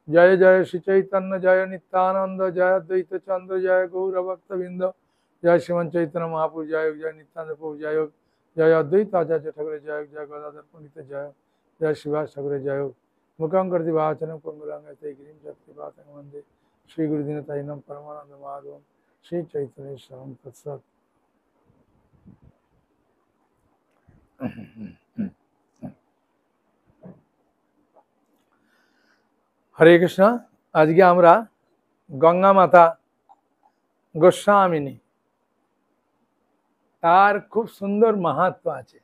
जय जय श्री चैतन्य जय नित्यानंद जय अद्वैत चंद्र जय गौर भक्तबिंद जय श्रीमन चैतन्य महापुर जय जय नित्यानंद प्रभु जय जय अद्वैत आचार्य ठाकुर जय जय गदाधर पंडित जय जय शिवास ठाकुर जय मुखं करति वाचनं पंगुलांगते गिरिं जप्तिपातं वंदे श्री गुरुदीनतायनं परमानंद माधवं श्री चैतन्य स्वामी तत्सत्। हरे कृष्ण। आज के आमरा गंगा माता गोस्वामिनी तार खूब सुंदर महत्व आछे।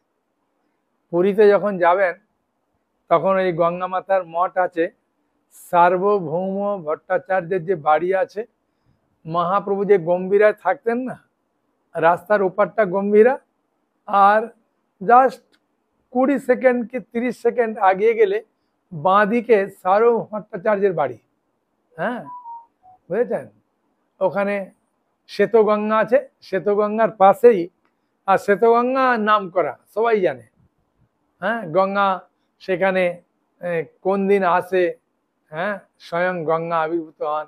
पुरीते जखन जाबेन तखन ओई गंगा मातार मठ आछे। सार्वभौम भट्टाचार्येर जे बाड़ी आछे, महाप्रभु जे गम्भीराय थाकतेन ना, रास्तार ओपारटा गम्भीरा और जस्ट 20 सेकेंड कि 30 सेकेंड आगे गेले बाँ दिके सार्वभौम भट्टाचार्येर बाड़ी। हाँ बुझेছেন, ওখানে শ্বেতগঙ্গা আছে, শ্বেতগঙ্গার পাশেই, আর শ্বেতগঙ্গা নাম করা সবাই জানে। হ্যাঁ গঙ্গা সেখানে কোন দিন আসে, হ্যাঁ স্বয়ং গঙ্গা আবির্ভূত হন,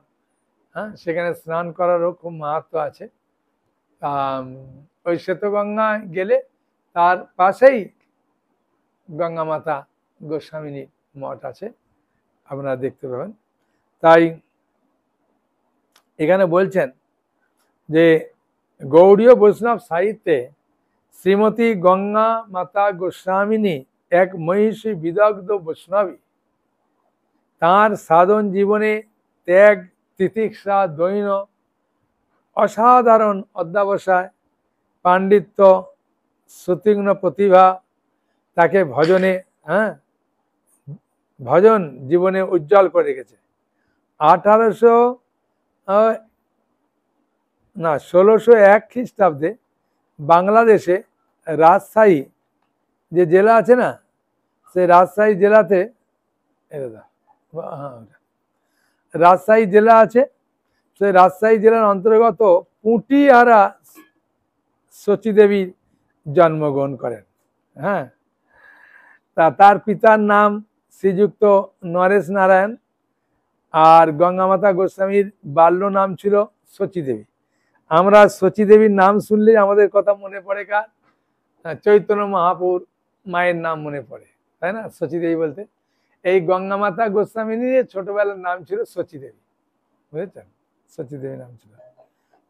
হ্যাঁ সেখানে স্নান করারও খুব মাহাত্ম্য আছে। ওই শ্বেতগঙ্গা গেলে তার পাশেই গঙ্গা মাতা গোস্বামিনী মঠ আছে, আপনারা দেখতে পাবেন। তাই এখানে বলছেন যে গৌড়ীয় বৈষ্ণব সাহিত্যে শ্রীমতী গঙ্গা মাতা গোস্বামিনী এক মহিষী বিদগ্ধ বৈষ্ণবী। তাঁর সাধন জীবনে ত্যাগ, তিতিক্ষা, দৈন্য, অসাধারণ অধ্যবসায়, পাণ্ডিত্য, সুতীক্ষ্ণ প্রতিভা তাকে ভজনে ভজন জীবনে উজ্জ্বল করে রেখেছে। 1601 খ্রিস্টাব্দে বাংলাদেশে রাজশাহী যে জেলা আছে না, সেই রাজশাহী জেলাতে রাজশাহী জেলা আছে, সেই রাজশাহী জেলার অন্তর্গত পুটিহারা শচীদেবী জন্মগ্রহণ করেন। হ্যাঁ তার পিতার নাম শ্রীযুক্ত নরেশ নারায়ণ আর গঙ্গা মাতা গোস্বামীর বাল্য নাম ছিল শচীদেবী। আমরা শচীদেবীর নাম শুনলেই আমাদের কথা মনে পড়ে কার? চৈতন্য মহাপুর মায়ের নাম মনে পড়ে, তাই না? শচীদেবী বলতে এই গঙ্গা মাতা গোস্বামিনীর ছোটবেলার নাম ছিল শচীদেবী, বুঝেছেন? শচীদেবী নাম ছিল।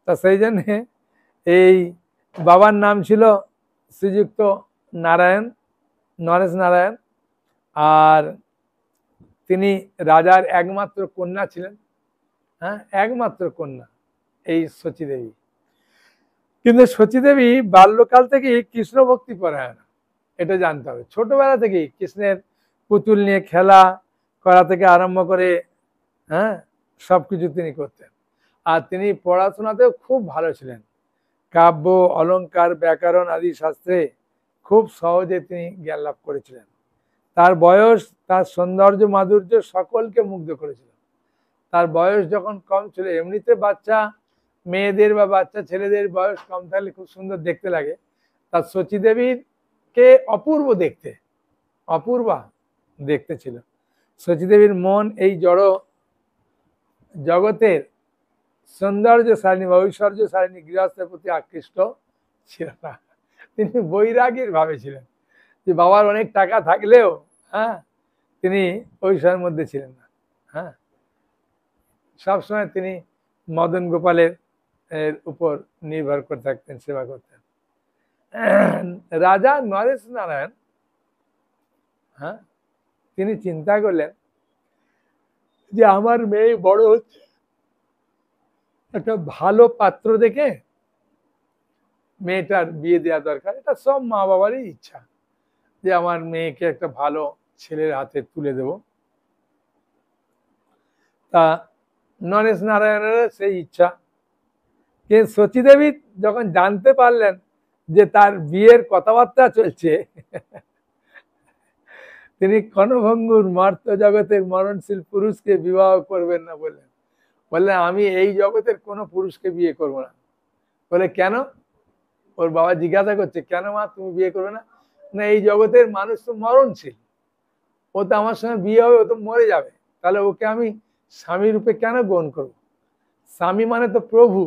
তা সেই জন্যে এই বাবার নাম ছিল শ্রীযুক্ত নারায়ণ, নরেশ নারায়ণ, আর তিনি রাজার একমাত্র কন্যা ছিলেন। হ্যাঁ একমাত্র কন্যা এই শচীদেবী। কিন্তু শচীদেবী বাল্যকাল থেকেই কৃষ্ণ ভক্তি পরায়ণ, এটা জানতে হবে। ছোটবেলা থেকেই কৃষ্ণের পুতুল নিয়ে খেলা করা থেকে আরম্ভ করে হ্যাঁ সবকিছু তিনি করতেন। আর তিনি পড়াশোনাতেও খুব ভালো ছিলেন। কাব্য, অলঙ্কার, ব্যাকরণ আদি শাস্ত্রে খুব সহজে তিনি জ্ঞান লাভ করেছিলেন। তার বয়স, তার সৌন্দর্য, মাধুর্য সকলকে মুগ্ধ করেছিল। তার বয়স যখন কম ছিল, এমনিতে বাচ্চা মেয়েদের বা বাচ্চা ছেলেদের বয়স কম থাকলে খুব সুন্দর দেখতে লাগে। তার শচীদেবীকে অপূর্ব দেখতে, অপূর্বা দেখতে ছিল। শচীদেবীর মন এই জড় জগতের সৌন্দর্য সারিণী বা ঐশ্বর্য সারিণী গৃহস্থের প্রতি আকৃষ্ট ছিল না। তিনি বৈরাগীর ভাবে ছিলেন, যে বাবার অনেক টাকা থাকলেও হ্যাঁ তিনি ঐশ্বর্যের মধ্যে ছিলেন না। হ্যাঁ সবসময় তিনি মদন গোপালের উপর নির্ভর করে থাকতেন, সেবা করতেন। রাজা নরেশ নারায়ণ হ্যাঁ তিনি চিন্তা করলেন যে আমার মেয়ে বড় হচ্ছে, একটা ভালো পাত্র দেখে মেয়েটার বিয়ে দেওয়া দরকার। এটা সব মা বাবারই ইচ্ছা যে আমার মেয়েকে একটা ভালো ছেলের হাতে তুলে দেব। তা নরেশ নারায়ণের সেই ইচ্ছা। কিন্তু শচীদেবী যখন জানতে পারলেন যে তার বিয়ের কথাবার্তা চলছে, তিনি ক্ষণভঙ্গুর মর্ত্য জগতের মরণশীল পুরুষকে বিবাহ করবেন না বললেন। বললেন আমি এই জগতের কোনো পুরুষকে বিয়ে করব না। বলে কেন? ওর বাবা জিজ্ঞাসা করছে কেন মা তুমি বিয়ে করবে না? না এই জগতের মানুষ তো মরণশীল, ও তো আমার সঙ্গে বিয়ে হবে, ও তো মরে যাবে, তাহলে ওকে আমি স্বামী রূপে কেন গ্রহণ করবো? স্বামী মানে তো প্রভু।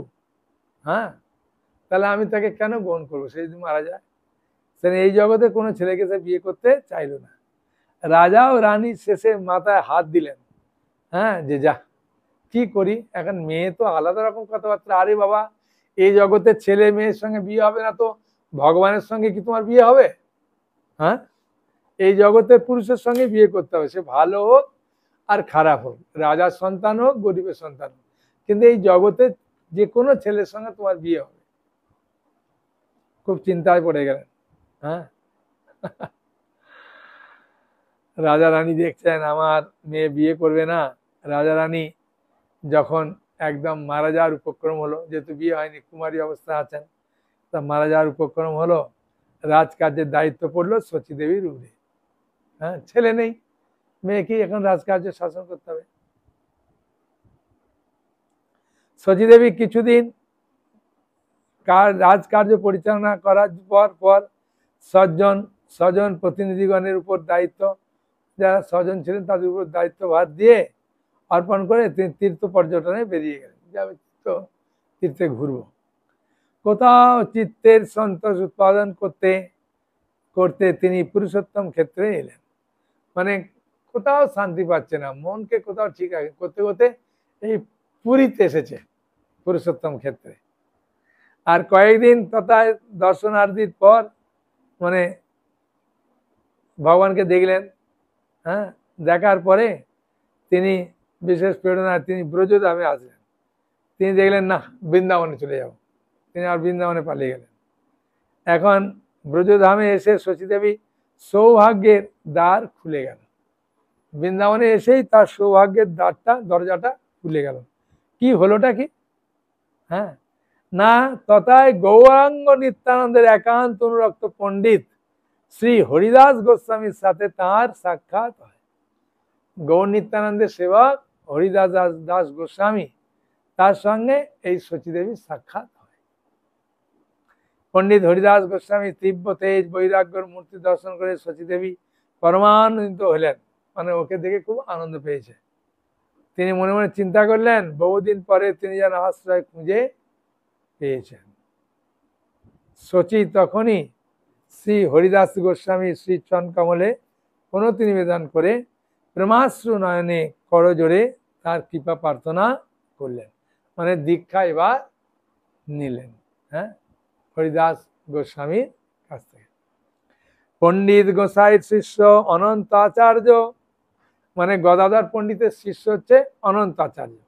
হ্যাঁ, তাহলে আমি তাকে কেন গ্রহণ করবো? সে যদি মারা যায়, সে এই জগতে কোনো ছেলেকে সে বিয়ে করতে চাইলো না। রাজা ও রানী শেষে মাথায় হাত দিলেন। হ্যাঁ, যে যা কি করি, এখন মেয়ে তো আলাদা রকম কথাবার্তা। আরে বাবা, এই জগতে ছেলে মেয়ের সঙ্গে বিয়ে হবে না তো ভগবানের সঙ্গে কি তোমার বিয়ে হবে? হ্যাঁ, এই জগতে পুরুষের সঙ্গে বিয়ে করতে হবে, সে ভালো হোক আর খারাপ হোক, রাজার সন্তান হোক গরিবের সন্তান হোক, কিন্তু এই জগতে যে কোনো ছেলের সঙ্গে তোমার বিয়ে হবে। খুব চিন্তায় পড়ে গেলেন। হ্যাঁ, রাজা রানী দেখছেন আমার মেয়ে বিয়ে করবে না। রাজা রানী যখন একদম মারা যাওয়ার উপক্রম হলো, যেহেতু বিয়ে হয়নি, কুমারী অবস্থা আছেন, তা মারা যাওয়ার উপক্রম হলো, রাজকার্যের দায়িত্ব পড়লো শচী দেবীর উপরে। হ্যাঁ, ছেলে নেই, মেয়েকে এখন রাজকার্য শাসন করতে হবে। শচী দেবী কিছুদিন রাজকার্য পরিচালনা করার পর স্বজন প্রতিনিধিগণের উপর দায়িত্ব, যারা স্বজন ছিলেন তাদের উপর দায়িত্বভার দিয়ে অর্পণ করে তিনি তীর্থ পর্যটনে বেরিয়ে গেলেন। যাবে তো তীর্থে ঘুরবো। কোথাও চিত্তের সন্তোষ উৎপাদন করতে করতে তিনি পুরুষোত্তম ক্ষেত্রে এলেন। মানে কোথাও শান্তি পাচ্ছে না, মনকে কোথাও ঠিক করতে করতে এই পুরীতে এসেছে, পুরুষোত্তম ক্ষেত্রে। আর কয়েকদিন তথায় দর্শনার্থীর পর মানে ভগবানকে দেখলেন। হ্যাঁ, দেখার পরে তিনি বিশেষ প্রেরণায় তিনি ব্রজধামে আসলেন। তিনি দেখলেন না, বৃন্দাবনে চলে যাব, তিনি আর বৃন্দাবনে পালিয়ে গেলেন। এখন ব্রজধামে এসে শচী দেবী সৌভাগ্যের দ্বার খুলে গেল। বৃন্দাবনে এসেই তার সৌভাগ্যের দরজাটা খুলে গেল। কি হলোটা কি? হ্যাঁ, না তথায় গৌরাঙ্গ নিত্যানন্দের একান্ত অনুরক্ত পণ্ডিত শ্রী হরিদাস গোস্বামীর সাথে তাঁর সাক্ষাৎ হয়। গৌর নিত্যানন্দের সেবক হরিদাস দাস গোস্বামী, তার সঙ্গে এই শচী দেবীর সাক্ষাৎ হয়। পণ্ডিত হরিদাস গোস্বামী তীব্র তেজ বৈরাগ্যর মূর্তি দর্শন করে শচী দেবী পরমানন্দিত হলেন। মানে ওকে দেখে খুব আনন্দ পেয়েছে। তিনি মনে মনে চিন্তা করলেন, বহুদিন পরে তিনি যেন আশ্রয় খুঁজে পেয়েছেন। শচী তখনই শ্রী হরিদাস গোস্বামী শ্রী চরণ কমলে প্রণতি নিবেদন করে প্রেমাশ্রু নয়নে করজোড়ে তার কৃপা প্রার্থনা করলেন। মানে দীক্ষা এবার নিলেন। হ্যাঁ, হরিদাস গোস্বামীর কাছ থেকে। পণ্ডিত গোসাইয়ের শিষ্য অনন্ত আচার্য, মানে গদাধর পণ্ডিতের শিষ্য হচ্ছে অনন্ত আচার্য।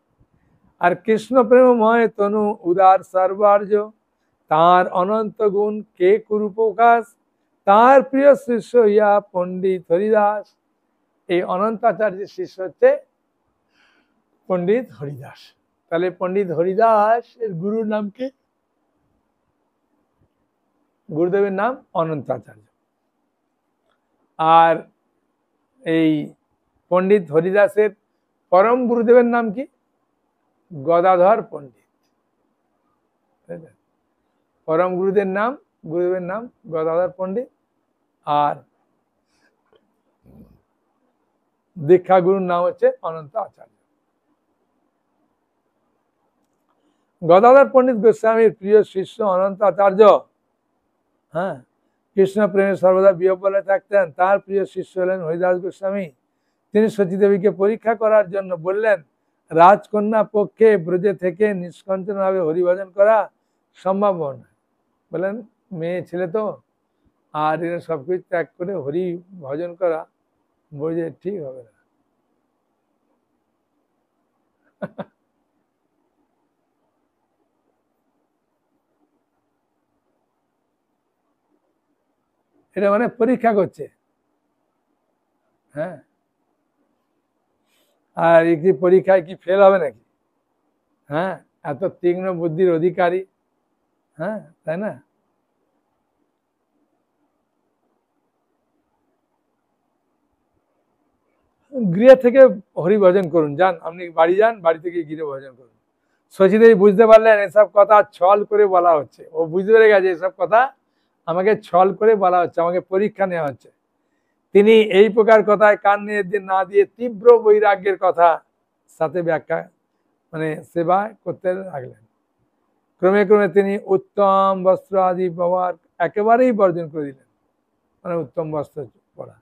আর কৃষ্ণ প্রেমময় তনু উদার সর্বার্য, তার অনন্ত গুণ কে কুরু প্রকাশ, তার প্রিয় শিষ্য ইয়া পণ্ডিত হরিদাস। এই অনন্ত আচার্যের শিষ্য হচ্ছে পণ্ডিত হরিদাস। তাহলে পণ্ডিত হরিদাস এর গুরুর নাম কি? গুরুদেবের নাম অনন্ত আচার্য। আর এই পণ্ডিত হরিদাসের পরম গুরুদেবের নাম কি? গদাধর পণ্ডিত। পরম গুরুদেবের নাম গদাধর পণ্ডিত। আর দীক্ষা গুরুর নাম হচ্ছে অনন্ত আচার্য। গদাধর পণ্ডিত গোস্বামীর প্রিয় শিষ্য অনন্ত আচার্য, হ্যাঁ, কৃষ্ণ প্রেমে সর্বদা বিহ্বলে থাকতেন। তার প্রিয় শিষ্য হলেন হরিদাস গোস্বামী। তিনি শচী দেবীকে পরীক্ষা করার জন্য বললেন, রাজকন্যা পক্ষে ব্রজে থেকে নিষ্কঞ্চনভাবে হরিভজন করা সম্ভব নয়। বললেন মেয়ে ছেলে তো, আর এরা সবকিছু ত্যাগ করে হরি ভজন করা ব্রজে ঠিক হবে না। এটা মানে পরীক্ষা করছে। হ্যাঁ, আর এই পরীক্ষায় কি ফেল হবে নাকি? হ্যাঁ, এত তীক্ষ্ণ বুদ্ধির অধিকারী। হ্যাঁ, তাই না? গৃহ থেকে হরি ভজন করুন, যান আপনি বাড়ি যান, বাড়ি থেকে গৃহ ভজন করুন। শচী দেবী বুঝতে পারলেন এসব কথা ছল করে বলা হচ্ছে। ও বুঝতে পেরে গেছে এসব কথা আমাকে ছল করে বলা হচ্ছে, আমাকে পরীক্ষা নেওয়া হচ্ছে। তিনি এই প্রকার কথায় কান না দিয়ে তীব্র বৈরাগ্যের কথা সাথে ব্যাখ্যা মানে সেবা করতে লাগলেন। ক্রমে ক্রমে তিনি উত্তম বস্ত্র আদি ব্যবহার একেবারেই বর্জন করে দিলেন, মানে উত্তম বস্ত্র পরা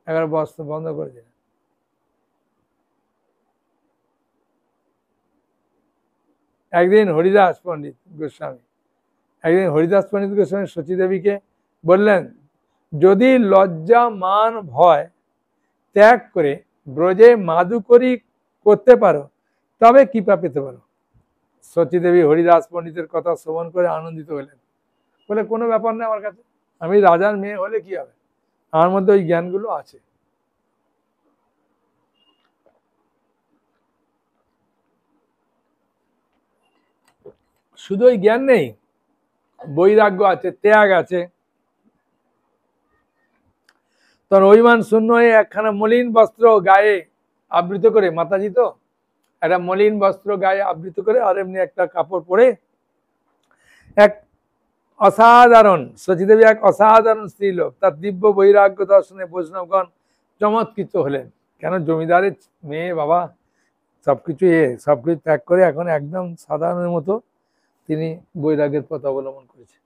একেবারে বস্ত্র বন্ধ করে দিলেন। একদিন হরিদাস পণ্ডিত গোস্বামী সচীদেবীকে বললেন, যদি লজ্জা মান ভয় ত্যাগ করে ব্রজে মাদুকরি করতে পারো তবে কৃপা পেতে পারো। সচীদেবী হরিদাস পণ্ডিতের কথা শ্রবণ করে আনন্দিত হলেন, বলে কোনো ব্যাপার না, আমার কাছে, আমি রাজার মেয়ে হলে কি হবে, আমার মধ্যে ওই জ্ঞানগুলো আছে। শুধু ওই জ্ঞান নেই, বৈরাগ্য আছে, ত্যাগ আছে। তখন অভিমান শূন্য হয়ে একখানা মলিন বস্ত্র গায়ে আবৃত করে, মাতাজি তো একটা মলিন বস্ত্র গায়ে আবৃত করে আর এমনি একটা কাপড় পরে এক অসাধারণ, সচীদেবী এক অসাধারণ স্ত্রীলোক, তার দিব্য বৈরাগ্য দর্শনে বৈষ্ণবগণ চমৎকৃত হলেন। কেন, জমিদারের মেয়ে বাবা, সবকিছু সবকিছু ত্যাগ করে এখন একদম সাধারণের মতো তিনি বৈরাগ্যের পথ অবলম্বন করেছে।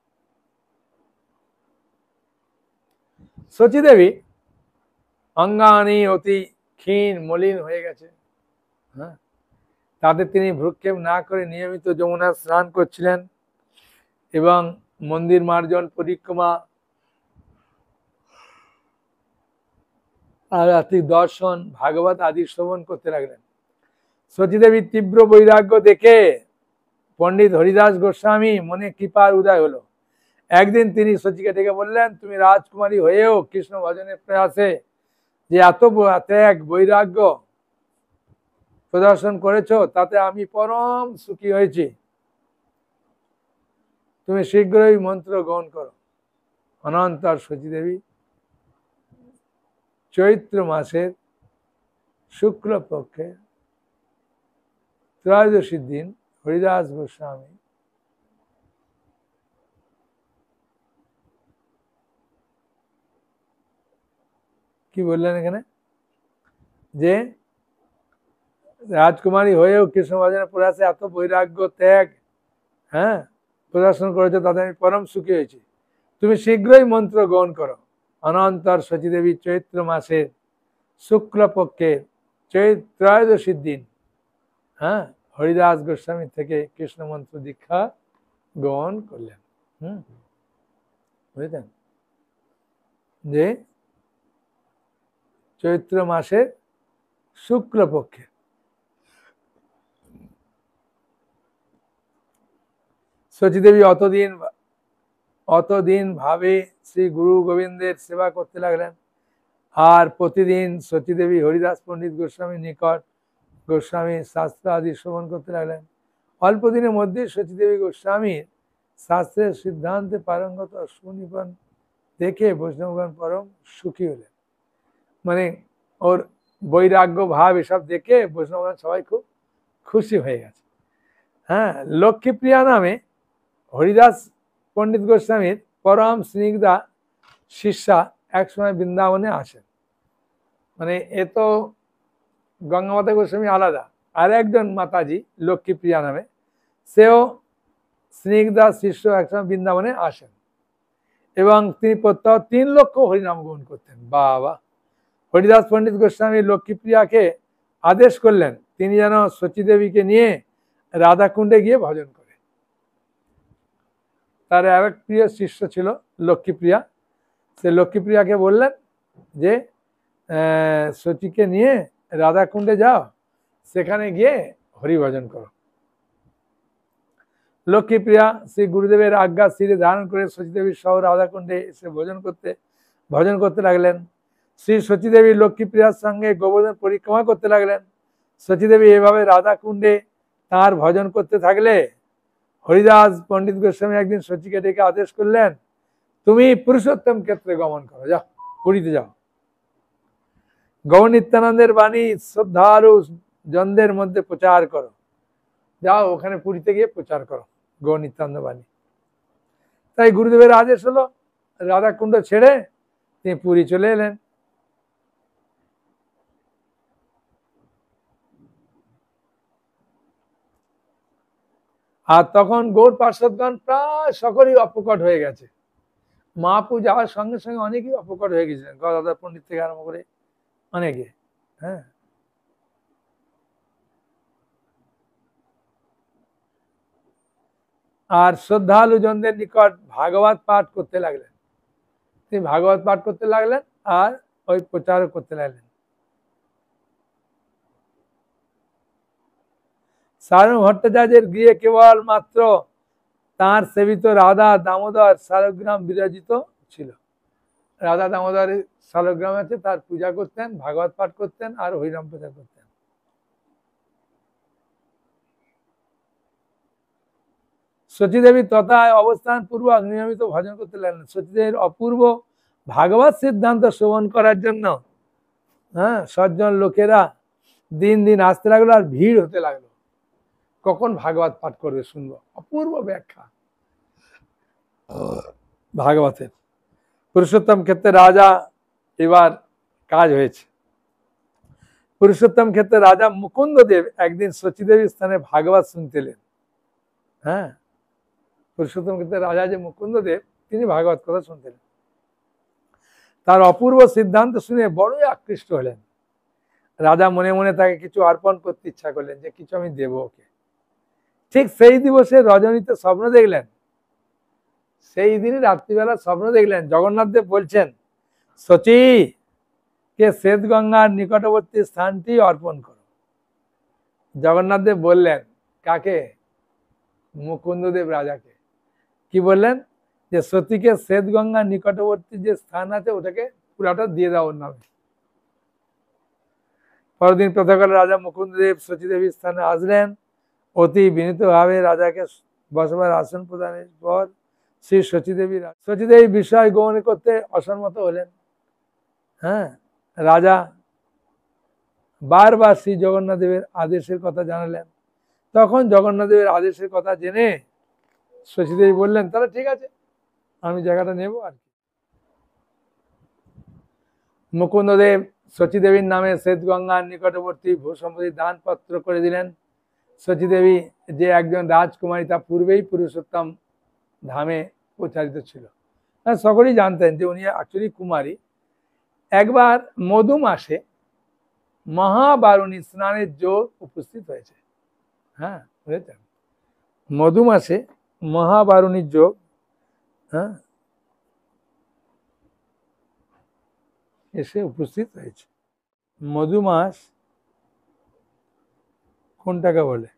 সচীদেবী অঙ্গানি অতি ক্ষীণ মলিন হয়ে গেছে। হ্যাঁ, তাতে তিনি ভ্রুক্ষেপ না করে নিয়মিত যমুনা স্নান করছিলেন এবং মন্দির মার্জন পরিক্রমা, আধ্যাত্মিক দর্শন, ভাগবত আদি শ্রবণ করতে লাগলেন। সচীদেবীর তীব্র বৈরাগ্য দেখে পণ্ডিত হরিদাস গোস্বামী মনে কৃপার উদয় হলো। একদিন তিনি সচিকে ডেকে বললেন, তুমি রাজকুমারী হয়েও কৃষ্ণ ভজনের প্রয়াসে যে এত ত্যাগ বৈরাগ্য প্রদর্শন করেছ, তাতে আমি পরম সুখী হয়েছি। তুমি শীঘ্রই মন্ত্র গ্রহণ করো। অনন্তর সচীদেবী চৈত্র মাসের শুক্লপক্ষে ত্রয়োদশীর দিন হরিদাস গোস্বামী কি বললেন এখানে, যে রাজকুমারী হয়েও কৃষ্ণ ভজনের প্রয়াসে এত বৈরাগ্য ত্যাগ প্রদর্শন করেছো, তাতে আমি পরম সুখী হয়েছি। তুমি শীঘ্রই মন্ত্র গ্রহণ করো। অনন্তর সচীদেবী চৈত্র মাসের শুক্লপক্ষে ত্রয়োদশীর দিন হরিদাস গোস্বামী থেকে কৃষ্ণ মন্ত্র দীক্ষা গ্রহণ করলেন। বুঝলেন, যে চৈত্র মাসের শুক্লপক্ষে সচীদেবী অতদিন ভাবে শ্রী গুরু গোবিন্দের সেবা করতে লাগলেন। আর প্রতিদিন সচীদেবী হরিদাস পণ্ডিত গোস্বামীর নিকট গোস্বামীর শাস্ত্র আদি শ্রবণ করতে লাগলেন। অল্প দিনের মধ্যে সচীদেবী গোস্বামীর শাস্ত্রের সিদ্ধান্তে পারঙ্গত সুনিপুণ দেখে বৈষ্ণবগণ পরম সুখী হলেন। মানে ওর বৈরাগ্য ভাব এসব দেখে বৈষ্ণবগণ সবাই খুব খুশি হয়ে গেছে। লক্ষ্মীপ্রিয়া নামে হরিদাস পণ্ডিত গোস্বামীর পরম স্নিগ্ধা শিষ্যা একসময় বৃন্দাবনে আসেন। মানে এ তো গঙ্গামাতা গোস্বামী আলাদা, আর একজন মাতাজি লক্ষ্মীপ্রিয়া নামে, সেও স্নিগ্ধা শিষ্য একসময় বৃন্দাবনে আসেন এবং তিনি প্রত্যহ 3 লক্ষ হরিনাম গ্রহণ করতেন। বাবা, হরিদাস পণ্ডিত গোস্বামী লক্ষ্মীপ্রিয়াকে আদেশ করলেন তিনি যেন সচীদেবীকে নিয়ে রাধাকুণ্ডে গিয়ে ভজন করে। তার আরেক প্রিয় শিষ্য ছিল লক্ষ্মীপ্রিয়া, সে লক্ষ্মীপ্রিয়াকে বললেন যে সচীকে নিয়ে রাধাকুণ্ডে যাও, সেখানে গিয়ে হরি ভজন করো। লক্ষ্মীপ্রিয়া শ্রী গুরুদেবের আজ্ঞা শিরে ধারণ করে সচীদেবীর সহ রাধাকুণ্ডে এসে ভজন করতে লাগলেন। শ্রী সচীদেবী লক্ষ্মীপ্রিয়ার সঙ্গে গোবর্ধন পরিক্রমা করতে লাগলেন। সচীদেবী এভাবে রাধাকুণ্ডে তার ভজন করতে থাকলে হরিদাস পণ্ডিত গোস্বামী একদিন সচীকে ডেকে আদেশ করলেন, তুমি পুরুষোত্তম ক্ষেত্রে গমন করো, যাও পুরীতে যাও, গৌর নিত্যানন্দের বাণী শ্রদ্ধালু জনদের মধ্যে প্রচার করো, যাও ওখানে পুরীতে গিয়ে প্রচার করো গৌর নিত্যানন্দ বাণী। তাই গুরুদেবের আদেশ হলো, রাধাকুণ্ড ছেড়ে তিনি পুরী চলে এলেন। আর তখন গৌড় পার্ষদগণ প্রায় সকলেই অপকট হয়ে গেছে। মহাপ্রভু যাওয়ার সঙ্গে সঙ্গে অনেকেই অপকট হয়ে গেছিলেন, গদাধর পণ্ডিত থেকে আরম্ভ করে অনেকে। হ্যাঁ, আর শ্রদ্ধালুজনদের নিকট ভাগবত পাঠ করতে লাগলেন। তিনি ভাগবত পাঠ করতে লাগলেন আর ওই প্রচারও করতে লাগলেন। সারণ ভট্টাচার্যের গৃহে কেবল মাত্র তাঁর সেবিত রাধা দামোদর শালগ্রাম বিরাজিত ছিল। রাধা দামোদরের শালগ্রাম আছে, তার পূজা করতেন, ভাগবত পাঠ করতেন আর হরিনাম প্রচার করতেন। সচীদেবী তথায় অবস্থান পূর্বক নিয়মিত ভজন করতে লাগলেন। সচীদেবীর অপূর্ব ভাগবত সিদ্ধান্ত শ্রবণ করার জন্য সজ্জন লোকেরা দিন দিন আসতে লাগলো আর ভিড় হতে লাগলো। কখন ভাগবত পাঠ করবে শুনবো। অপূর্ব ব্যাখ্যা ভাগবতের। পুরুষোত্তম ক্ষেত্রে রাজা এবার কাজ হয়েছে। পুরুষোত্তম ক্ষেত্রে রাজা মুকুন্দদেব একদিন সচীদেবীর স্থানে ভাগবত শুনতেলেন। হ্যাঁ, পুরুষোত্তম ক্ষেত্রে রাজা যে মুকুন্দদেব, তিনি ভাগবত কথা শুনতেলেন। তার অপূর্ব সিদ্ধান্ত শুনে বড়ই আকৃষ্ট হলেন। রাজা মনে মনে তাকে কিছু অর্পণ করতে ইচ্ছা করলেন, যে কিছু আমি দেব ওকে। ঠিক সেই দিবসে রজনীতে স্বপ্ন দেখলেন। সেই দিনই রাত্রিবেলা স্বপ্ন দেখলেন জগন্নাথ দেব বলছেন, সচী কে শ্বেত গঙ্গার নিকটবর্তী স্থানটি অর্পণ করো। জগন্নাথ দেব বললেন কাকে? মুকুন্দদেব রাজাকে। কি বললেন? যে সতীকে শ্বেত গঙ্গার নিকটবর্তী যে স্থান আছে ওটাকে পুরাটা দিয়ে দাও ওর নামে। পরদিন প্রাতঃকালে রাজা মুকুন্দদেব সচীদেবীর স্থানে আসলেন। অতি বিনীতভাবে রাজাকে বসবার আসন প্রদানের পর শ্রী সচীদেবী বিষয় গ্রহণ করতে অসম্মত হলেন। হ্যাঁ, রাজা বারবার শ্রী জগন্নাথ দেবের আদেশের কথা জানালেন। তখন জগন্নাথ দেবের আদেশের কথা জেনে সচীদেবী বললেন, তাহলে ঠিক আছে, আমি জায়গাটা নেব আর কি। মুকুন্দদেব সচীদেবীর নামে শ্বেত গঙ্গার নিকটবর্তী ভূসম্পত্তি দানপত্র করে দিলেন। সচীদেবী যে একজন রাজকুমারী, তা পূর্বেই পুরুষোত্তম ধামে প্রচারিত ছিল। সকলেই জানতেন যে উনি অ্যাকচুয়ালি কুমারী। একবার মধু মাসে মহাবারুণী স্নানের যোগ উপস্থিত হয়েছে। হ্যাঁ, বুঝেছেন, মধু মাসে মহাবারুণীর যোগ এসে উপস্থিত হয়েছে। মধু মাস কোনটাকে বলে?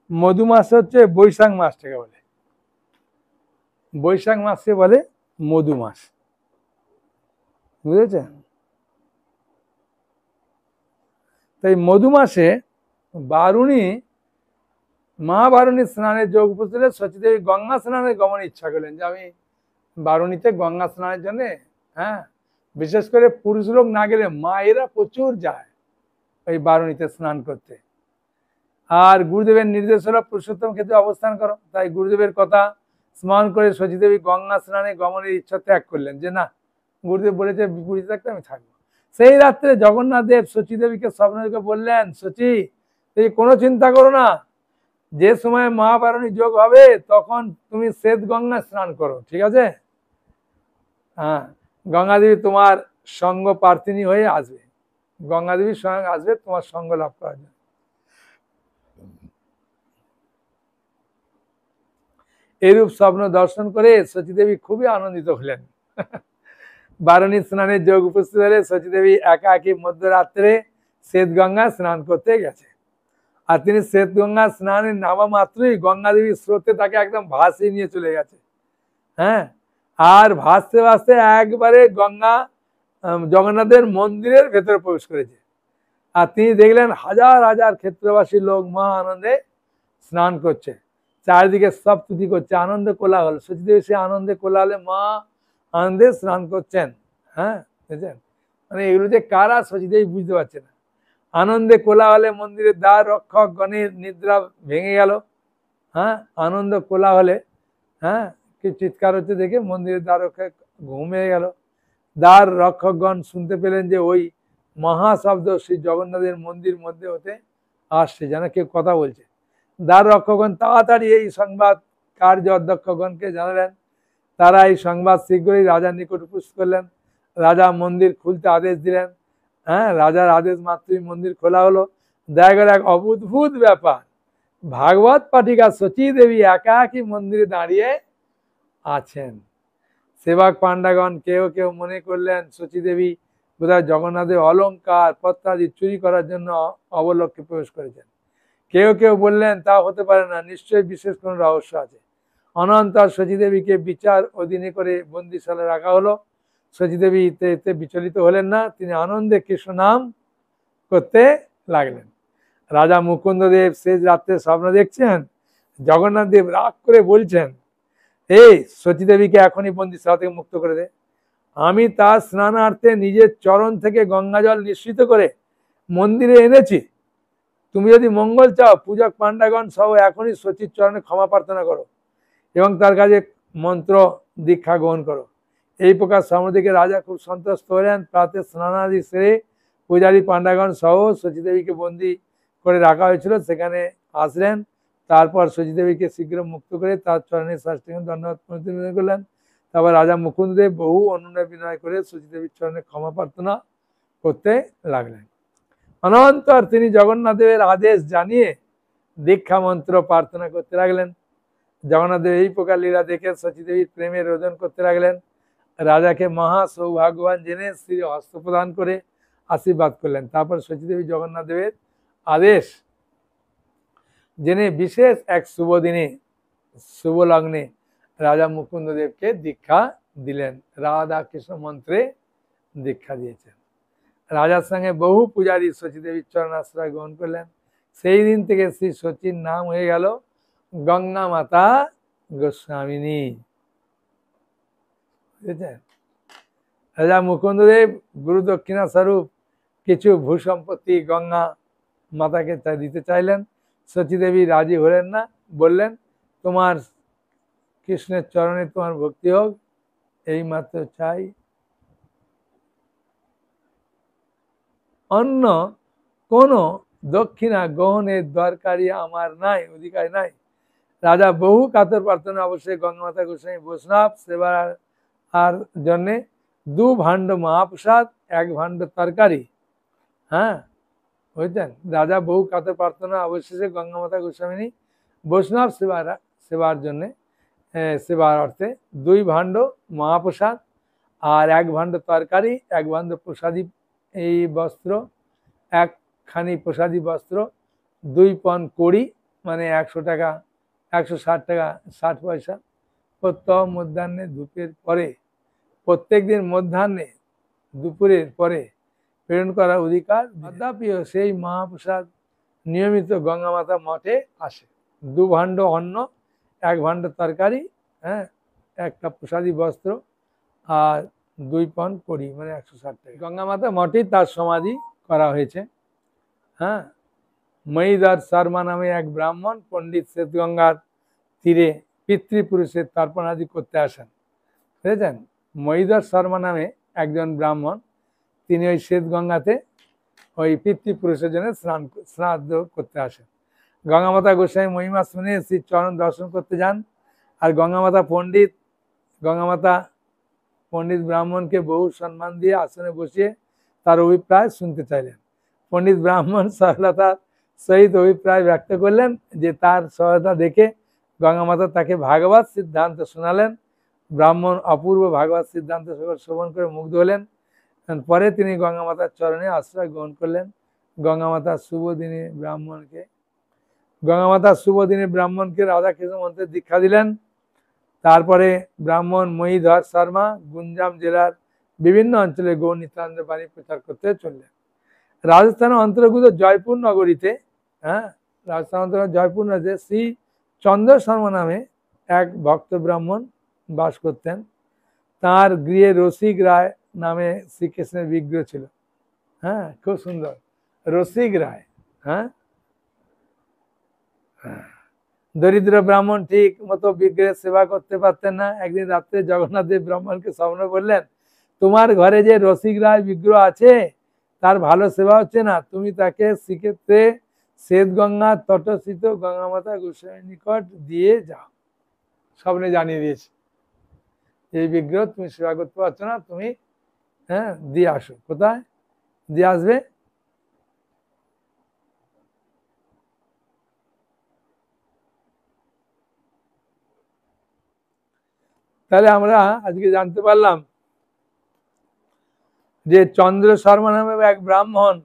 মধু মাস হচ্ছে বৈশাখ মাসটাকে বলে। বৈশাখ মাসকে বলে মধু মাস, বুঝেছেন? তাই মধু মাসে বারুণী মহাবারুণী স্নানের যোগ উপস্থিত। সচীদেবী গঙ্গা স্নানে গমনের ইচ্ছা করলেন, যে আমি বারুণীতে গঙ্গা স্নানের জন্য, বিশেষ করে পুরুষ লোক না গেলে মায়েরা প্রচুর যায় ওই বারুণীতে স্নান করতে। আর গুরুদেবের নির্দেশ হলো পুরুষোত্তম ক্ষেত্রে অবস্থান করো। তাই গুরুদেবের কথা স্মরণ করে সচীদেবী গঙ্গা স্নানে গমনের ইচ্ছা ত্যাগ করলেন, যে না, গুরুদেব বলেছে পুরীতে থাকতে আমি থাকবো। সেই রাত্রে জগন্নাথ দেব সচীদেবীকে স্বপ্নে বললেন, সচী এই কোনো চিন্তা করো না, যে সময় মহাবারুণী যোগ হবে তখন তুমি শ্বেত গঙ্গা স্নান করো, ঠিক আছে? হ্যাঁ, গঙ্গাদেবী তোমার সঙ্গ প্রার্থিনী হয়ে আসবে। গঙ্গাদেবী স্বয়ং আসবে তোমার সঙ্গ লাভ করার জন্য। এরূপ স্বপ্ন দর্শন করে সচীদেবী খুবই আনন্দিত হলেন। বারুণী স্নানের যোগ উপস্থিত হলে সচীদেবী একাকী মধ্যরাত্রে শ্বেত গঙ্গা স্নান করতে গেছে। আর তিনি শ্বেত গঙ্গা স্নানের নামা মাত্রই গঙ্গা দেবীর স্রোতে তাকে একদম ভাসিয়ে নিয়ে চলে গেছে। হ্যাঁ, আর ভাসতে ভাসতে একবারে গঙ্গা জগন্নাথের মন্দিরের ভেতরে প্রবেশ করেছে। আর তিনি দেখলেন হাজার হাজার ক্ষেত্রবাসী লোক মহা আনন্দে স্নান করছে, চারিদিকে সব তুতি করছে, আনন্দে কোলাহল। সচীদেবী সে আনন্দে কোলাহলে মা আনন্দে স্নান করছেন। হ্যাঁ, বুঝছেন, মানে এগুলো যে কারা সচীদেবী বুঝতে পারছে না। আনন্দে কোলাহলে মন্দিরের দ্বার রক্ষক গণের নিদ্রা ভেঙে গেল। হ্যাঁ, আনন্দ কোলাহলে, হ্যাঁ, কি চিৎকার হচ্ছে দেখে মন্দিরের দ্বার রক্ষক ঘুমিয়ে গেল। দ্বার রক্ষকগণ শুনতে পেলেন যে ওই মহাশব্দ শ্রী জগন্নাথের মন্দির মধ্যে হতে আসছে, যেন কেউ কথা বলছে। দ্বার রক্ষকগণ তাড়াতাড়ি এই সংবাদ কার্য অধ্যক্ষগণকে জানালেন। তারা এই সংবাদ শীঘ্রই রাজার নিকট উপস্থিত করলেন। রাজা মন্দির খুলতে আদেশ দিলেন। হ্যাঁ, রাজার আদেশ মাত্রই মন্দির খোলা হলো। দেখা গেল এক অদ্ভুত ব্যাপার, ভাগবত পাঠিকা শচী দেবী একাকী মন্দিরে দাঁড়িয়ে আছেন। সেবক পাণ্ডাগণ কেউ কেউ মনে করলেন শচী দেবী বোধহয় জগন্নাথের অলঙ্কার পত্রাদি চুরি করার জন্য অবলক্ষে প্রবেশ করেছেন। কেউ কেউ বললেন তা হতে পারে না, নিশ্চয়ই বিশেষ কোনো রহস্য আছে। অনন্তর শচী দেবীকে বিচার অধীনে করে বন্দিশালে রাখা হলো। শচী দেবী এতে বিচলিত হলেন না, তিনি আনন্দে কৃষ্ণ নাম করতে লাগলেন। রাজা মুকুন্দদেব শেষ রাত্রে স্বপ্ন দেখছেন। জগন্নাথ দেব রাগ করে বলছেন, এই শচী দেবীকে এখনই বন্দিশালা থেকে মুক্ত করে দে। আমি তার স্নানার্থে নিজের চরণ থেকে গঙ্গা জল নিঃসৃত করে মন্দিরে এনেছি। তুমি যদি মঙ্গল চাও, পূজক পাণ্ডাগণ সহ এখনই শচীর চরণে ক্ষমা প্রার্থনা করো এবং তার কাছে মন্ত্র দীক্ষা গ্রহণ করো। এই প্রকার স্বপ্ন দেখে রাজা খুব সন্তুষ্ট হলেন। প্রাতে স্নানাদি সেরে পূজারী পাণ্ডাগণ সহ শচী দেবীকে বন্দি করে রাখা হয়েছিল সেখানে আসলেন। তারপর শচী দেবীকে শীঘ্র মুক্ত করে তার চরণে সাষ্টাঙ্গ দণ্ডবত প্রণতি করলেন। তারপর রাজা মুকুন্দদেব বহু অনুনয় বিনয় করে শচী দেবীর চরণে ক্ষমা প্রার্থনা করতে লাগলেন। অনন্তর তিনি জগন্নাথ দেবের আদেশ জানিয়ে দীক্ষা মন্ত্র প্রার্থনা করতে লাগলেন। জগন্নাথ দেব এই প্রকার লীলা দেখে শচী দেবীর প্রেমের রোদন করতে লাগলেন। রাজাকে মহা সৌভাগ্যবান জেনে শ্রী হস্ত প্রদান করে আশীর্বাদ করলেন। তারপর শচী দেবী জগন্নাথ দেবের আদেশ জেনে বিশেষ এক শুভ দিনে শুভ লগ্নে রাজা মুকুন্দদেবকে দীক্ষা দিলেন। রাধা কৃষ্ণ মন্ত্রে দীক্ষা দিয়েছেন। রাজার সঙ্গে বহু পূজারী শচী দেবীর চরণ আশ্রয় গ্রহণ করলেন। সেই দিন থেকে শ্রী শচীর নাম হয়ে গেল গঙ্গা মাতা গোস্বামিনী। বুঝেছেন? রাজা মুকুন্দদেব গুরু দক্ষিণা স্বরূপ কিছু ভূসম্পত্তি গঙ্গা মাতাকে দিতে চাইলেন। শচী দেবী রাজি হলেন না, বললেন তোমার কৃষ্ণের চরণে তোমার ভক্তি হোক, এই মাত্র চাই, অন্য কোন দক্ষিণা গ্রহণের দরকারই আমার নাই, অধিকার নাই। রাজা বহু কাতর প্রার্থনা অবশ্যই গঙ্গা মাতা গোস্বামী বৈষ্ণব সেবার আর জন্যে 2 ভাণ্ড মহাপ্রসাদ 1 ভাণ্ড তরকারি, হ্যাঁ বুঝছেন, রাজা বহু কাতর প্রার্থনা অবশেষে গঙ্গা মাতা গোস্বামিনী বৈষ্ণব সেবার জন্যে সেবার অর্থে 2 ভাণ্ড মহাপ্রসাদ আর 1 ভাণ্ড তরকারি, 1 ভাণ্ড প্রসাদী এই বস্ত্র, একখানি প্রসাদী বস্ত্র, 2 পণ কড়ি মানে 100 টাকা 160 টাকা 60 পয়সা প্রত্যহ মধ্যাহ্নে ধূপের পরে, প্রত্যেক দিন মধ্যাহ্নে দুপুরের পরে প্রেরণ করার অধিকার। তথাপিও সেই মহাপ্রসাদ নিয়মিত গঙ্গা মাতা মঠে আসে। 2 ভাণ্ড অন্ন, 1 ভাণ্ড তরকারি, হ্যাঁ, একটা প্রসাদী বস্ত্র আর 2 পণ কড়ি মানে 160 টাকা। গঙ্গা মাতা মঠেই তার সমাধি করা হয়েছে। হ্যাঁ, মহিধর শর্মা নামে এক ব্রাহ্মণ পণ্ডিত শ্বেতগঙ্গার তীরে পিতৃপুরুষের তর্পণাদি করতে আসেন। বুঝেছেন? মহিধর শর্মা নামে একজন ব্রাহ্মণ, তিনি ওই শ্বেতগঙ্গাতে ওই পিতৃপুরুষের জন্য শ্রাদ্ধ করতে আসেন। গঙ্গা মাতা গোস্বামী মহিমা শুনে শ্রী চরণ দর্শন করতে যান। আর গঙ্গা মাতা পণ্ডিত ব্রাহ্মণকে বহু সম্মান দিয়ে আসনে বসিয়ে তার অভিপ্রায় শুনতে চাইলেন। পণ্ডিত ব্রাহ্মণ সরলতার সহিত অভিপ্রায় ব্যক্ত করলেন যে তার সহায়তা দেখে গঙ্গা মাতা তাকে ভাগবত সিদ্ধান্ত শোনালেন। ব্রাহ্মণ অপূর্ব ভাগবত সিদ্ধান্ত শ্রবণ করে মুগ্ধ হলেন। পরে তিনি গঙ্গা মাতার চরণে আশ্রয় গ্রহণ করলেন। গঙ্গা মাতার শুভ দিনে ব্রাহ্মণকে রাধা কৃষ্ণ মন্ত্রের দীক্ষা দিলেন। তারপরে ব্রাহ্মণ মহিধর শর্মা গুঞ্জাম জেলার বিভিন্ন অঞ্চলে গৌর নিত্যানন্দ বাণী প্রচার করতে চললেন। রাজস্থানের অন্তর্গত জয়পুর নগরীতে, রাজস্থান অন্তর্গত জয়পুর নগরীতে শ্রী চন্দ্র শর্মা নামে এক ভক্ত ব্রাহ্মণ বাস করতেন। তার গৃহে রসিক রায় নামে শ্রীকৃষ্ণের বিগ্রহ ছিল। হ্যাঁ, খুব সুন্দর, রসিক রায়। হ্যাঁ, দরিদ্র ব্রাহ্মণ ঠিক মতো বিগ্রহের সেবা করতে পারতেন না। একদিন রাত্রে জগন্নাথ দেব ব্রাহ্মণকে স্বপ্ন বললেন, তোমার ঘরে যে রসিক রায় বিগ্রহ আছে তার ভালো সেবা হচ্ছে না, তুমি তাকে শ্রীক্ষেত্রে শ্বেত গঙ্গা তটস্থিত গঙ্গা মাতা গোস্বামীর নিকট দিয়ে যাও। স্বপ্নে জানিয়ে দিয়েছে এই বিগ্রহ তুমি সেবা করতে পারছো না, তুমি দিয়ে আসো। কোথায় দিয়ে আসবে? তাহলে আমরা আজকে জানতে পারলাম যে চন্দ্র শর্মা নামে এক ব্রাহ্মণ,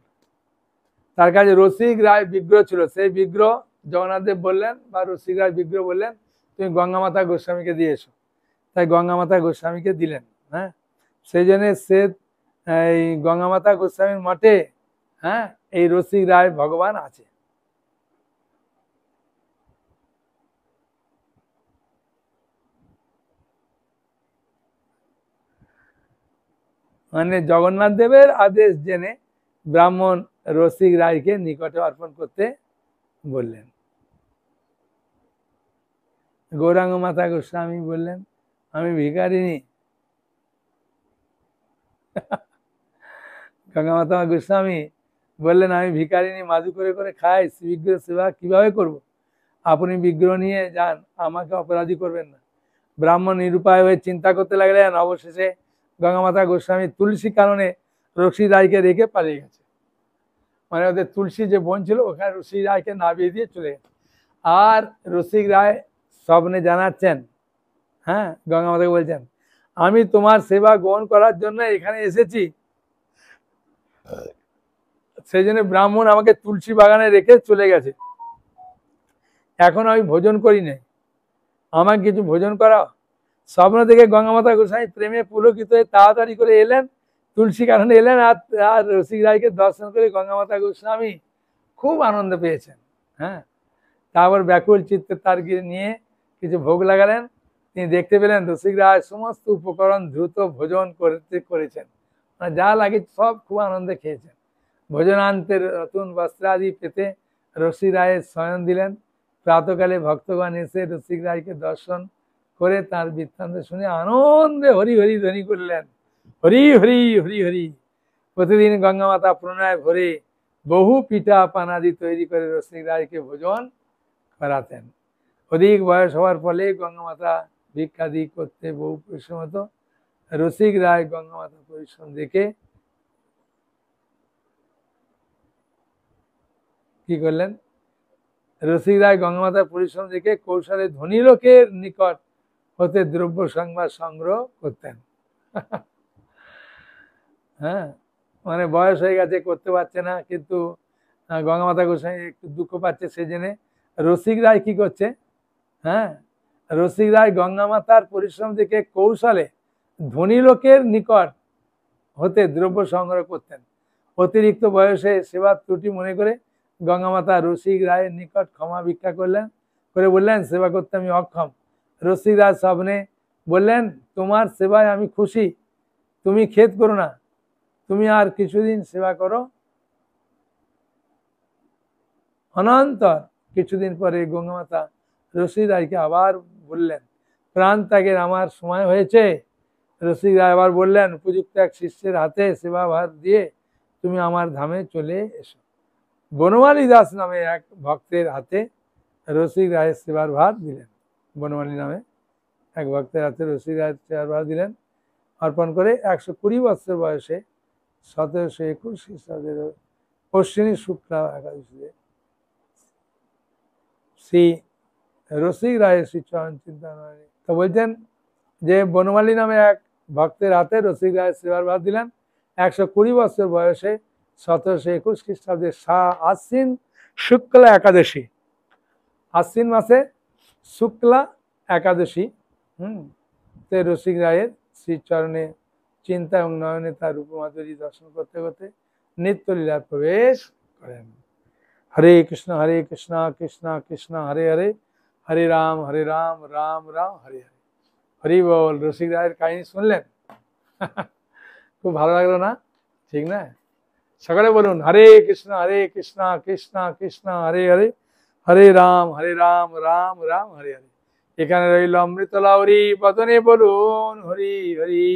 তার কাছে রসিক রায় বিগ্রহ ছিল। সেই বিগ্রহ জগন্নাথ দেব বললেন বা রসিক রায় বিগ্রহ বললেন তুমি গঙ্গা মাতা গোস্বামীকে দিয়ে এসো। তাই গঙ্গা মাতা গোস্বামীকে দিলেন। হ্যাঁ, সেই জন্য সে এই গঙ্গা মাতা গোস্বামীর মঠে এই রসিক রায় ভগবান আছে। মানে জগন্নাথ দেবের আদেশ জেনে ব্রাহ্মণ রসিক রায়কে নিকটে অর্পণ করতে বললেন। গৌরাঙ্গ মাতা গোস্বামী বললেন আমি ভিখারিনী। গঙ্গা মাতা গোস্বামী বললেন আমি ভিখারিনী, মাদু করে করে খাই, বিগ্রহ সেবা কিভাবে করব? আপনি বিগ্রহ নিয়ে যান, আমাকে অপরাধী করবেন না। ব্রাহ্মণ নিরুপায় হয়ে চিন্তা করতে লাগলেন। অবশেষে গঙ্গা মাতা গোস্বামী তুলসী কারণে রসিক রায়কে রেখে পালিয়ে গেছে। মানে ওদের তুলসী যে বন ছিল ওখানে রসিক রায়কে নামিয়ে দিয়ে চলে গেছে। আর রসিক রায় স্বপ্নে জানাচ্ছেন, গঙ্গা মাতাকে বলছেন আমি তোমার সেবা গ্রহণ করার জন্য এখানে এসেছি, সেই জন্য ব্রাহ্মণ আমাকে তুলসী বাগানে রেখে চলে গেছে, এখন আমি ভোজন করি নাই, আমাকে কিছু ভোজন করাও। স্বপ্ন থেকে গঙ্গা মাতা গোস্বামী প্রেমে পুলকিত হয়ে তাড়াতাড়ি করে এলেন, তুলসী কাননে এলেন। আর রসিক রায়কে দর্শন করে গঙ্গা মাতা গোস্বামী খুব আনন্দ পেয়েছেন। তারপর ব্যাকুল চিত্তে তার নিয়ে কিছু ভোগ লাগালেন। তিনি দেখতে পেলেন রসিক রায় সমস্ত উপকরণ দ্রুত ভোজন করেছেন, মানে যা লাগে সব খুব আনন্দে খেয়েছেন। ভোজনান্তের নতুন বস্ত্রাদি পেতে রসিক রায়ের শয়ন দিলেন। প্রাতকালে ভক্তগণ এসে রসিক রায়কে দর্শন করে তার বৃত্তান্ত শুনে আনন্দে হরি হরি ধ্বনি করলেন, হরি হরি হরি হরি। প্রতিদিন গঙ্গা মাতা প্রণয় ভরে বহু পিঠা পানাদি তৈরি করে রসিক রায়কে ভোজন করাতেন। অধিক বয়স হওয়ার ফলে গঙ্গা মাতা ভিক্ষাদি করতে বহু পরিশ্রম হতো। রসিক রায় গঙ্গা মাতা পরিশ্রম দেখে কি করলেন? রসিক রায় গঙ্গা মাতার পরিশ্রম দেখে কৌশলে ধনী লোকের নিকট হতে দ্রব্য সংবাদ সংগ্রহ করতেন। মানে বয়স হয়ে গেছে, করতে পারছে না, কিন্তু গঙ্গা মাতা গোস্বামী একটু দুঃখ পাচ্ছে, সেই জন্য রসিক রায় কি করছে? রসিক রায় গঙ্গা মাতার পরিশ্রম দেখে কৌশলে ধনী লোকের নিকট হতে দ্রব্য সংগ্রহ করতেন। অতিরিক্ত বয়সে সেবার ত্রুটি মনে করে গঙ্গা মাতা রসিক রায়ের নিকট ক্ষমা ভিক্ষা করলেন, করে বললেন সেবা করতে আমি অক্ষম। রসিক রায় স্বপ্নে বললেন তোমার সেবায় আমি খুশি, তুমি খেদ করো না, তুমি আর কিছুদিন সেবা করো। অনন্তর কিছুদিন পরে গঙ্গা মাতা রসিক রায়কে আবার বললেন প্রাণ ত্যাগের আমার সময় হয়েছে। রসিক রায় আবার বললেন উপযুক্ত এক শিষ্যের হাতে সেবা ভার দিয়ে তুমি আমার ধামে চলে এসো। বনমালী দাস নামে এক ভক্তের হাতে রসিক রায়ের সেবার ভার দিলেন। বনমালী নামে এক ভক্তের হাতে রসিক রায়ের সেবার ভার দিলেন, অর্পণ করে 120 বছর বয়সে 1721 খ্রিস্টাব্দের অশ্বিনী শুক্লা একাদশীতে শ্রী রসিক রায়ের শ্রীচরণ চিন্তামণি তো বলছেন যে বনমালী নামে এক ভক্তের হাতে রসিক রায়ের সেবার ভার দিলেন 120 বছর বয়সে 1721 খ্রিস্টাব্দে আশ্বিন শুক্লা একাদশী, আশ্বিন মাসে শুক্লা একাদশী তে রসিক রায়ের শ্রীচরণে চিন্তা এবং নয়নে তার রূপমাধুরী দর্শন করতে করতে নিত্যলীলায় প্রবেশ করেন। হরে কৃষ্ণ কৃষ্ণ কৃষ্ণ হরে হরে, হরে রাম রাম রাম হরে হরে। হরি বল। রসিক রায়ের কাহিনী শুনলেন? খুব ভালো লাগলো না? ঠিক না? সকলে বলুন হরে কৃষ্ণ কৃষ্ণ কৃষ্ণ হরে হরে, হরে রাম রাম রাম হরে হরে। এখানে রইল অমৃত লাউরি, পতনে বলুন হরি হরি।